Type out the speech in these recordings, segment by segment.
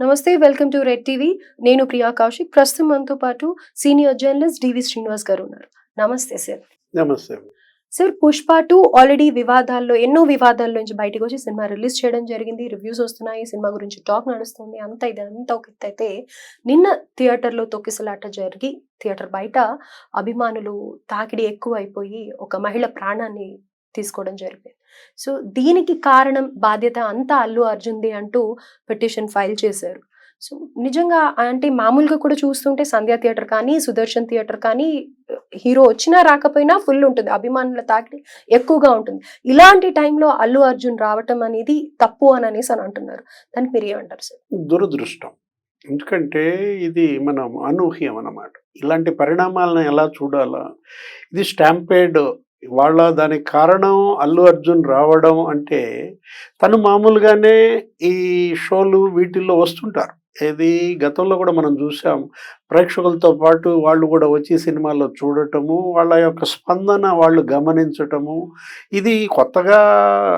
నమస్తే. Welcome to red TV. నేను ప్రియా కౌశిక్. ప్రస్తుతం మనతో పాటు సీనియర్ జర్నలిస్ట్ డివి శ్రీనివాస్ గారు ఉన్నారు. నమస్తే సార్. నమస్తే. సార్, 'పుష్ప 2' ఆల్రెడీ ఎన్నో వివాదాల్లో నుంచి బయటకు వచ్చి సినిమా రిలీజ్ చేయడం జరిగింది. రివ్యూస్ వస్తున్నాయి. సినిమా గురించి టాక్ నడుస్తుంది. ఇదంతా ఒక ఎత్తు అయితే, నిన్న థియేటర్లో తొక్కిసలాట జరిగి థియేటర్ బయట అభిమానులు తాకిడి ఎక్కువైపోయి ఒక మహిళ ప్రాణాన్ని తీసుకోవడం జరిగింది. సో దీనికి కారణం, బాధ్యత అంతా అల్లు అర్జున్‌ది అంటూ పిటిషన్ ఫైల్ చేశారు. సో నిజంగా అంటే మామూలుగా కూడా చూస్తుంటే సంధ్య థియేటర్ కానీ, సుదర్శన్ థియేటర్ కానీ హీరో వచ్చినా రాకపోయినా ఫుల్ ఉంటుంది. అభిమానుల తాకిడి ఎక్కువగా ఉంటుంది. ఇలాంటి టైంలో అల్లు అర్జున్ రావటం అనేది తప్పు అని అంటున్నారు. దానికి మీరు ఏమంటారు సార్? దురదృష్టం. ఎందుకంటే ఇది మనం అనూహ్యం అన్నమాట. ఇలాంటి పరిణామాలను ఎలా చూడాలా? ఇది స్టాంపేడ్. ఇవాళ దానికి కారణం అల్లు అర్జున్ రావడం అంటే, తను మామూలుగానే ఈ షోలు వీటిల్లో వస్తుంటారు. ఏది గతంలో కూడా మనం చూసాం. ప్రేక్షకులతో పాటు వాళ్ళు కూడా వచ్చి సినిమాలో చూడటము, వాళ్ళ యొక్క స్పందన వాళ్ళు గమనించటము. ఇది కొత్తగా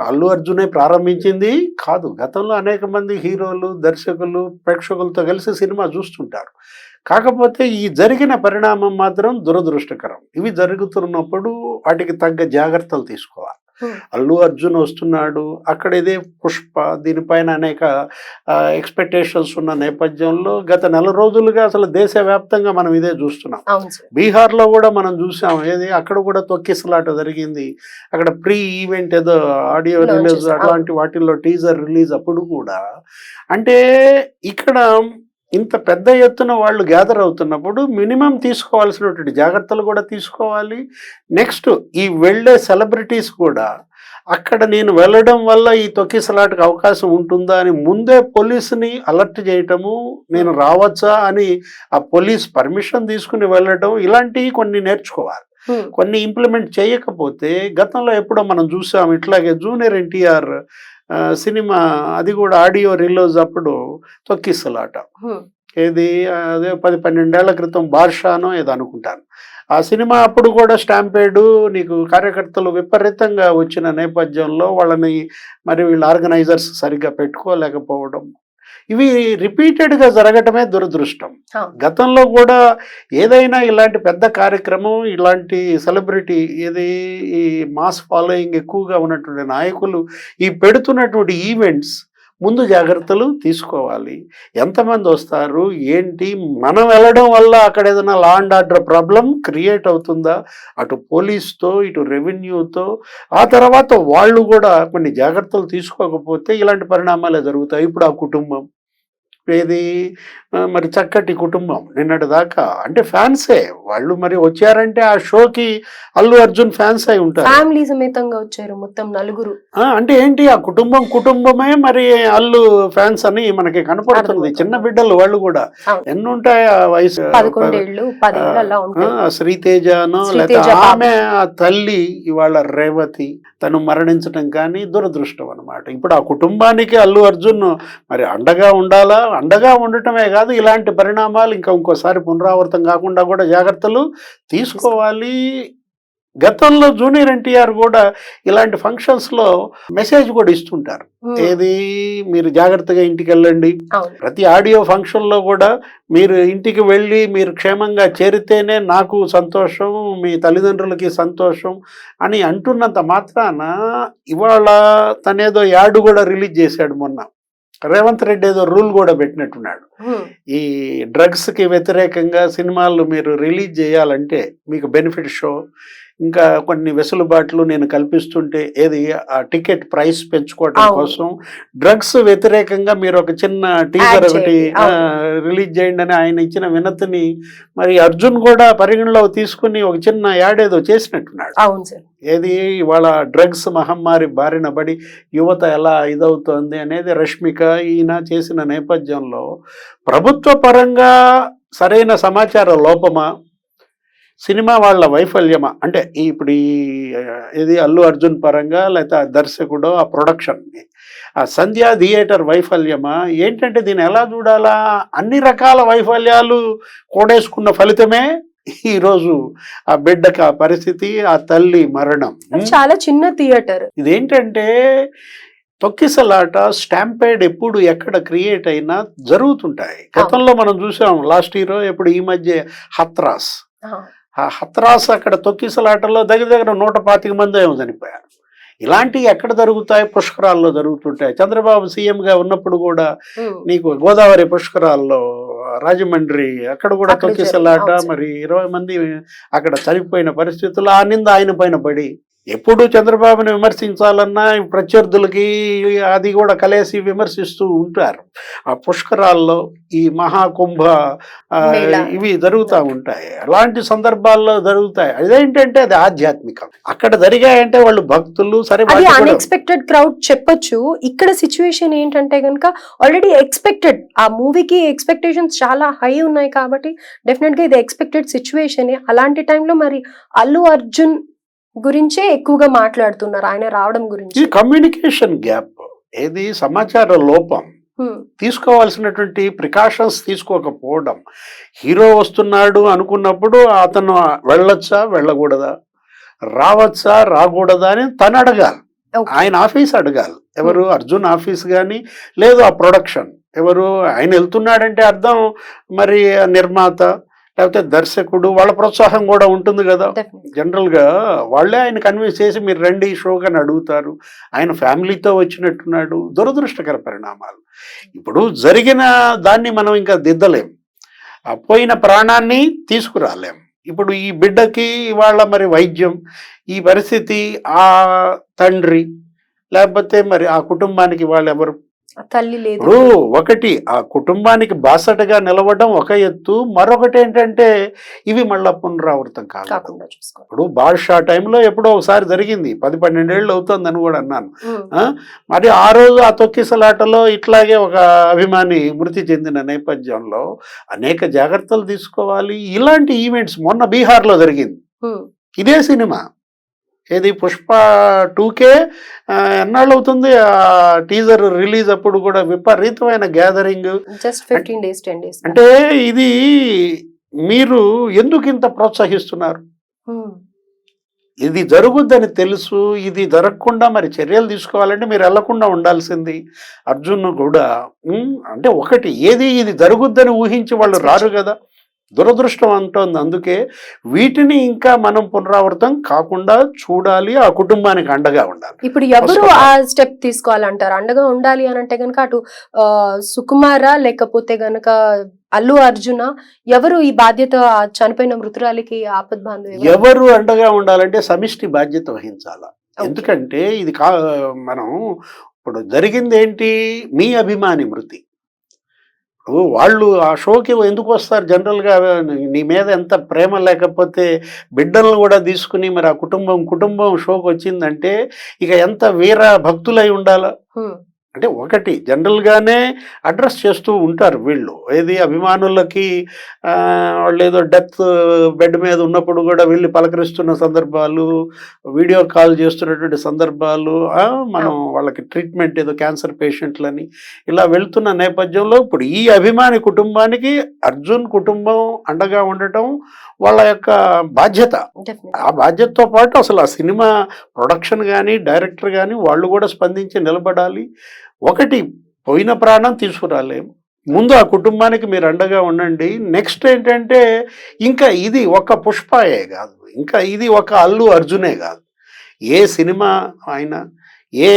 అల్లు అర్జునే ప్రారంభించింది కాదు. గతంలో అనేక మంది హీరోలు, దర్శకులు ప్రేక్షకులతో కలిసి సినిమా చూస్తుంటారు. కాకపోతే ఈ జరిగిన పరిణామం మాత్రం దురదృష్టకరం. ఇవి జరుగుతున్నప్పుడు వాటికి తగ్గ జాగ్రత్తలు తీసుకోవాలి. అల్లు అర్జున్ వస్తున్నాడు, అక్కడ ఇదే 'పుష్ప' దీనిపైన అనేక ఎక్స్పెక్టేషన్స్ ఉన్న నేపథ్యంలో గత నెల రోజులుగా అసలు దేశవ్యాప్తంగా మనం ఇదే చూస్తున్నాం. బీహార్లో కూడా మనం చూసాం. అక్కడ కూడా తొక్కిసలాట జరిగింది. అక్కడ ప్రీ ఈవెంట్ ఏదో ఆడియో రిలీజ్ అట్లాంటి వాటిల్లో టీజర్ రిలీజ్ అప్పుడు కూడా, అంటే ఇక్కడ ఇంత పెద్ద ఎత్తున వాళ్ళు గ్యాదర్ అవుతున్నప్పుడు మినిమం తీసుకోవాల్సినటువంటి జాగ్రత్తలు కూడా తీసుకోవాలి. నెక్స్ట్ ఈ వెళ్ళే సెలబ్రిటీస్ కూడా అక్కడ నేను వెళ్ళడం వల్ల ఈ తొక్కిసలాటకు అవకాశం ఉంటుందా అని ముందే పోలీసుని అలర్ట్ చేయటము, నేను రావచ్చా అని ఆ పోలీస్ పర్మిషన్ తీసుకుని వెళ్ళటం, ఇలాంటివి కొన్ని నేర్చుకోవాలి. కొన్ని ఇంప్లిమెంట్ చేయకపోతే, గతంలో ఎప్పుడో మనం చూసాం ఇట్లాగే జూనియర్ ఎన్టీఆర్ సినిమా, అది కూడా ఆడియో రిలీజ్ అప్పుడు తొక్కిసలాట. అదే 10-12 ఏళ్ల క్రితం 'బాద్షానో' ఏదో అనుకుంటాను. ఆ సినిమా అప్పుడు కూడా స్టాంపేడు, నీకు కార్యకర్తలు విపరీతంగా వచ్చిన నేపథ్యంలో వాళ్ళని మరి వీళ్ళ ఆర్గనైజర్స్ సరిగ్గా పెట్టుకోలేకపోవడం, ఇవి రిపీటెడ్గా జరగటమే దురదృష్టం. గతంలో కూడా ఏదైనా ఇలాంటి పెద్ద కార్యక్రమం, ఇలాంటి సెలబ్రిటీ ఈ మాస్ ఫాలోయింగ్ ఎక్కువగా ఉన్నటువంటి నాయకులు ఈ పెడుతున్నటువంటి ఈవెంట్స్ ముందు జాగ్రత్తలు తీసుకోవాలి. ఎంతమంది వస్తారు, ఏంటి, మనం వెళ్ళడం వల్ల అక్కడ ఏదైనా law and order problem create అవుతుందా, అటు పోలీస్తో ఇటు రెవెన్యూతో, ఆ తర్వాత వాళ్ళు కూడా కొన్ని జాగ్రత్తలు తీసుకోకపోతే ఇలాంటి పరిణామాలే జరుగుతాయి. ఇప్పుడు ఆ కుటుంబం మరి చక్కటి కుటుంబం నిన్నటి దాకా, అంటే ఫ్యాన్సే వాళ్ళు, మరి వచ్చారంటే ఆ షోకి అల్లు అర్జున్ ఫ్యాన్స్ అయి ఉంటారు. ఫ్యామిలీ సమేతంగా వచ్చారు మొత్తం నలుగురు. అంటే ఏంటి, ఆ కుటుంబమే మరి అల్లు ఫ్యాన్స్ అని మనకి కనపడుతుంది. చిన్న బిడ్డలు వాళ్ళు కూడా ఎన్నుంటాయి ఆ వయసు, 11 ఏళ్ళు 10 ఏళ్ళు అలా ఉంటాయి. శ్రీతేజనో లేకపోతే ఆమె ఆ తల్లి ఇవాళ రేవతి తను మరణించడం కానీ దురదృష్టం అన్నమాట. ఇప్పుడు ఆ కుటుంబానికి అల్లు అర్జున్ మరి అండగా ఉండాలా, అండగా ఉండటమే కాదు, ఇలాంటి పరిణామాలు ఇంకోసారి పునరావృతం కాకుండా కూడా జాగ్రత్తలు తీసుకోవాలి. గతంలో జూనియర్ ఎన్టీఆర్ కూడా ఇలాంటి ఫంక్షన్స్లో మెసేజ్ కూడా ఇస్తుంటారు. మీరు జాగ్రత్తగా ఇంటికి వెళ్ళండి. ప్రతి ఆడియో ఫంక్షన్లో కూడా మీరు ఇంటికి వెళ్ళి మీరు క్షేమంగా చేరితేనే నాకు సంతోషం, మీ తల్లిదండ్రులకి సంతోషం అని అంటున్నంత మాత్రాన ఇవాళ తనేదో యాడ్ కూడా రిలీజ్ చేశాడు మొన్న. రేవంత్ రెడ్డి ఏదో రూల్ కూడా పెట్టినట్టున్నాడు. ఈ డ్రగ్స్కి వ్యతిరేకంగా సినిమాలు మీరు రిలీజ్ చేయాలంటే మీకు బెనిఫిట్ షో, ఇంకా కొన్ని వెసులుబాట్లు నేను కల్పిస్తుంటే, ఆ టికెట్ ప్రైస్ పెంచుకోవడం కోసం డ్రగ్స్ వ్యతిరేకంగా మీరు ఒక చిన్న టీజర్ ఒకటి రిలీజ్ చేయండి అని ఆయన ఇచ్చిన వినతిని మరి అర్జున్ కూడా పరిగణలో తీసుకుని ఒక చిన్న యాడ్ ఏదో చేసినట్టున్నాడు. ఇవాళ డ్రగ్స్ మహమ్మారి బారిన పడి యువత ఎలా ఇదవుతోంది అనేది రష్మిక ఈయన చేసిన నేపథ్యంలో ప్రభుత్వ పరంగా సరైన సమాచార లోపమా, సినిమా వాళ్ళ వైఫల్యమా, అంటే ఇప్పుడు అల్లు అర్జున్ పరంగా లేకపోతే ఆ దర్శకుడు, ఆ ప్రొడక్షన్, ఆ సంధ్యా థియేటర్ వైఫల్యమా, ఏంటంటే దీన్ని ఎలా చూడాలా? అన్ని రకాల వైఫల్యాలు కూడేసుకున్న ఫలితమే ఈరోజు ఆ బిడ్డకి ఆ పరిస్థితి, ఆ తల్లి మరణం. చాలా చిన్న థియేటర్. ఇదేంటంటే తొక్కిసలాట స్టాంపేడ్ ఎప్పుడు ఎక్కడ క్రియేట్ అయినా జరుగుతుంటాయి. గతంలో మనం చూసాం లాస్ట్ ఇయర్ ఎప్పుడు ఈ మధ్య హత్రాస్. ఆ హత్రాస్ అక్కడ తొక్కిసలాటలో దగ్గర 125 మంది ఏమో చనిపోయారు. ఇలాంటివి ఎక్కడ జరుగుతాయి? పుష్కరాల్లో జరుగుతుంటాయి. చంద్రబాబు సీఎంగా ఉన్నప్పుడు కూడా నీకు గోదావరి పుష్కరాల్లో రాజమండ్రి అక్కడ కూడా తొక్కిసలాట, మరి 20 మంది అక్కడ చనిపోయిన పరిస్థితుల్లో ఆ నింద ఆయన పైన పడి, ఎప్పుడు చంద్రబాబుని విమర్శించాలన్నా ప్రత్యర్థులకి అది కూడా కలిసి విమర్శిస్తూ ఉంటారు. ఆ పుష్కరాల్లో ఈ మహాకుంభ ఇవి జరుగుతూ ఉంటాయి. అలాంటి సందర్భాల్లో జరుగుతాయి. అదేంటంటే అది ఆధ్యాత్మికం. అక్కడ జరిగాయంటే వాళ్ళు భక్తులు సరే, అన్ఎక్స్పెక్టెడ్ క్రౌడ్ చెప్పొచ్చు. ఇక్కడ సిచ్యువేషన్ ఏంటంటే కనుక ఆల్రెడీ ఎక్స్పెక్టెడ్, ఆ మూవీకి ఎక్స్పెక్టేషన్స్ చాలా హై ఉన్నాయి కాబట్టి డెఫినెట్ గా ఇది ఎక్స్పెక్టెడ్ సిచ్యువేషన్. అలాంటి టైంలో మరి అల్లు అర్జున్ గురించే ఎక్కువగా మాట్లాడుతున్నారు ఆయన రావడం గురించి. కమ్యూనికేషన్ గ్యాప్, ఏది సమాచార లోపం, తీసుకోవాల్సినటువంటి ప్రికాషన్స్ తీసుకోకపోవడం. హీరో వస్తున్నాడు అనుకున్నప్పుడు అతను వెళ్ళొచ్చా వెళ్ళకూడదా, రావచ్చా రాకూడదా అని తను అడగాలి. ఆయన ఆఫీస్ అడగాలి. ఎవరు? అర్జున్ ఆఫీస్ కానీ లేదు ఆ ప్రొడక్షన్. ఎవరు? ఆయన వెళ్తున్నాడంటే అర్థం మరి నిర్మాత లేకపోతే దర్శకుడు వాళ్ళ ప్రోత్సాహం కూడా ఉంటుంది కదా. జనరల్గా వాళ్ళే ఆయన కన్విన్స్ చేసి మీరు రండి షోకి అని అడుగుతారు. ఆయన ఫ్యామిలీతో వచ్చినట్టున్నాడు. దురదృష్టకర పరిణామాలు. ఇప్పుడు జరిగిన దాన్ని మనం ఇంకా దిద్దలేం, పోయిన ప్రాణాన్ని తీసుకురాలేం. ఇప్పుడు ఈ బిడ్డకి ఇవాళ మరి వైద్యం, ఈ పరిస్థితి ఆ తండ్రి లేకపోతే మరి ఆ కుటుంబానికి వాళ్ళు ఎవరు? తల్లి లేదు. ఇప్పుడు ఒకటి ఆ కుటుంబానికి బాసటగా నిలవడం ఒక ఎత్తు, మరొకటి ఏంటంటే ఇవి మళ్ళా పునరావృతం కాకుండా. ఇప్పుడు బాద్షా టైంలో ఎప్పుడో ఒకసారి జరిగింది, 10-12 ఏళ్ళు అవుతుందని కూడా అన్నాను. మరి ఆ రోజు ఆ తొక్కిసలాటలో ఇట్లాగే ఒక అభిమాని మృతి చెందిన నేపథ్యంలో అనేక జాగ్రత్తలు తీసుకోవాలి. ఇలాంటి ఈవెంట్స్ మొన్న బీహార్లో జరిగింది. ఇదే సినిమా ఏది పుష్ప 2కే ఎన్నాళ్ళు అవుతుంది ఆ టీజర్ రిలీజ్ అప్పుడు కూడా విపరీతమైన గ్యాదరింగ్. Just 15 days 10 days. అంటే ఇది మీరు ఎందుకు ఇంత ప్రోత్సహిస్తున్నారు? ఇది జరుగుద్దని తెలుసు, ఇది జరగకుండా మరి చర్యలు తీసుకోవాలంటే మీరు వెళ్లకుండా ఉండాల్సింది. అర్జున్ కూడా అంటే ఒకటి ఏది ఇది జరుగుద్దని ఊహించి వాళ్ళు రారు కదా. దురదృష్టం అంటోంది. అందుకే వీటిని ఇంకా మనం పునరావృతం కాకుండా చూడాలి, ఆ కుటుంబానికి అండగా ఉండాలి. ఇప్పుడు ఎవరు ఆ స్టెప్ తీసుకోవాలంటారు? అండగా ఉండాలి అని అంటే గనక అటు సుకుమారా లేకపోతే గనక అల్లు అర్జున, ఎవరు ఈ బాధ్యత చనిపోయిన మృతురాలికి ఆపద్బాంధవ ఎవరు అండగా ఉండాలంటే సమిష్టి బాధ్యత వహించాలా. ఎందుకంటే ఇది మనం ఇప్పుడు జరిగింది ఏంటి? మీ అభిమాని మృతి. వాళ్ళు ఆ షోకి ఎందుకు వస్తారు? జనరల్గా నీ మీద ఎంత ప్రేమ లేకపోతే బిడ్డలను కూడా తీసుకుని మరి ఆ కుటుంబం షోకి వచ్చిందంటే ఇక ఎంత వీర భక్తులై ఉండాలా. అంటే ఒకటి జనరల్గానే అడ్రస్ చేస్తూ ఉంటారు వీళ్ళు, ఏది అభిమానులకి వాళ్ళు ఏదో డెత్ బెడ్ మీద ఉన్నప్పుడు కూడా వెళ్ళి పలకరిస్తున్న సందర్భాలు, వీడియో కాల్ చేస్తున్నటువంటి సందర్భాలు, మనం వాళ్ళకి ట్రీట్మెంట్ ఏదో క్యాన్సర్ పేషెంట్లని ఇలా వెళ్తున్న నేపథ్యంలో ఇప్పుడు ఈ అభిమాని కుటుంబానికి అర్జున్ కుటుంబం అండగా ఉండటం వాళ్ళ యొక్క బాధ్యత. ఆ బాధ్యతతో పాటు అసలు ఆ సినిమా ప్రొడక్షన్ కానీ డైరెక్టర్ కానీ వాళ్ళు కూడా స్పందించి నిలబడాలి. ఒకటి పోయిన ప్రాణం తీసుకురాలేము, ముందు ఆ కుటుంబానికి మీరు అండగా ఉండండి. నెక్స్ట్ ఏంటంటే ఇంకా ఇది ఒక పుష్పయే కాదు, ఇంకా ఇది ఒక అల్లు అర్జునే కాదు, ఏ సినిమా అయినా ఏ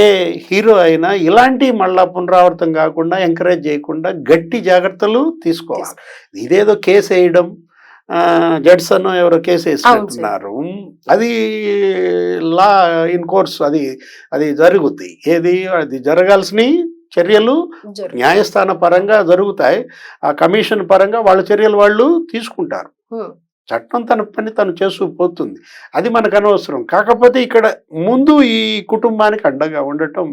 హీరో అయినా ఇలాంటి మళ్ళా పునరావృతం కాకుండా ఎంకరేజ్ చేయకుండా గట్టి జాగ్రత్తలు తీసుకోవాలి. ఇదేదో కేసు వేయడం, జడ్సన్ ఎవరో కేసు వేస్తున్నారు, అది లా ఇన్ కోర్స్ అది జరుగుద్ది. ఏది అది జరగాల్సిన చర్యలు న్యాయస్థాన పరంగా జరుగుతాయి. ఆ కమిషన్ పరంగా వాళ్ళ చర్యలు వాళ్ళు తీసుకుంటారు. చట్టం తన పని తను చేసుకుపోతుంది. అది మనకు అనవసరం. కాకపోతే ఇక్కడ ముందు ఈ కుటుంబానికి అండగా ఉండటం